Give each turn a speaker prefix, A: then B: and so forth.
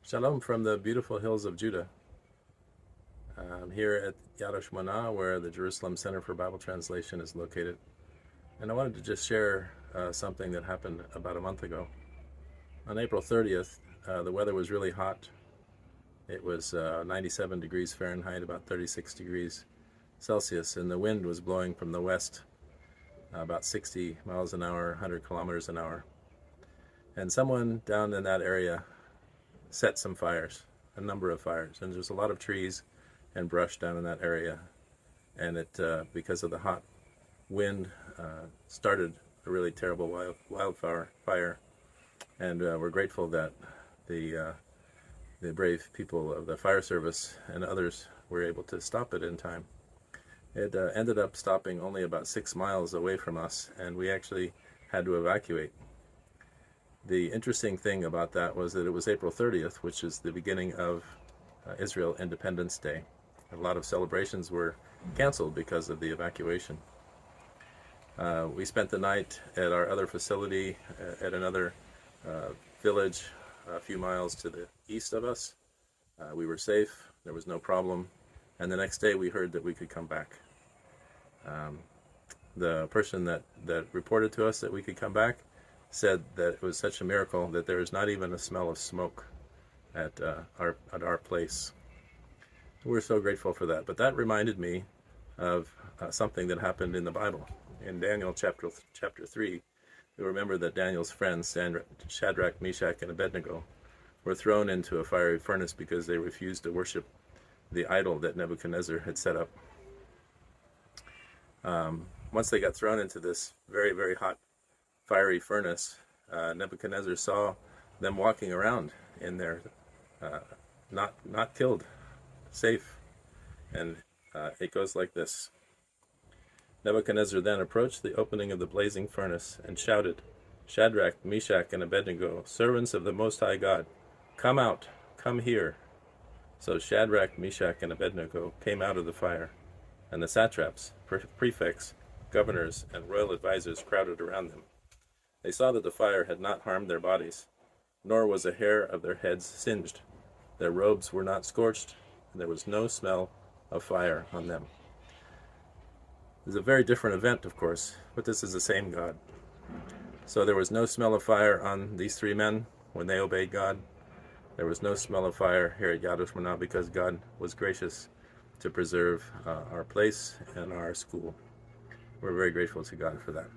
A: Shalom from the beautiful hills of Judah. I'm here at Yad HaShmona, where the Jerusalem Center for Bible Translation is located. And I wanted to just share something that happened about a month ago. On April 30th, the weather was really hot. It was 97 degrees Fahrenheit, about 36 degrees Celsius, and the wind was blowing from the west about 60 miles an hour, 100 kilometers an hour. And someone down in that area set some fires, a number of fires, and there's a lot of trees and brush down in that area, and it because of the hot wind started a really terrible wildfire fire, and we're grateful that the brave people of the fire service and others were able to stop it in time. It ended up stopping only about 6 miles away from us, and we actually had to evacuate. The interesting thing about that was that it was April 30th, which is the beginning of Israel Independence Day. A lot of celebrations were canceled because of the evacuation. We spent the night at our other facility at another village a few miles to the east of us. We were safe, there was no problem, and the next day we heard that we could come back. The person that reported to us that we could come back said that it was such a miracle that there is not even a smell of smoke at our place. We're so grateful for that. But that reminded me of something that happened in the Bible. In Daniel chapter 3, we remember that Daniel's friends, Shadrach, Meshach, and Abednego, were thrown into a fiery furnace because they refused to worship the idol that Nebuchadnezzar had set up. Once they got thrown into this very, very hot fiery furnace, Nebuchadnezzar saw them walking around in there, not killed, safe. And it goes like this. Nebuchadnezzar then approached the opening of the blazing furnace and shouted, "Shadrach, Meshach, and Abednego, servants of the Most High God, come out, come here." So Shadrach, Meshach, and Abednego came out of the fire, and the satraps, prefects, governors, and royal advisors crowded around them. They saw that the fire had not harmed their bodies, nor was a hair of their heads singed. Their robes were not scorched, and there was no smell of fire on them. It's a very different event, of course, but this is the same God. So there was no smell of fire on these three men when they obeyed God. There was no smell of fire here at Yad HaShmona because God was gracious to preserve our place and our school. We're very grateful to God for that.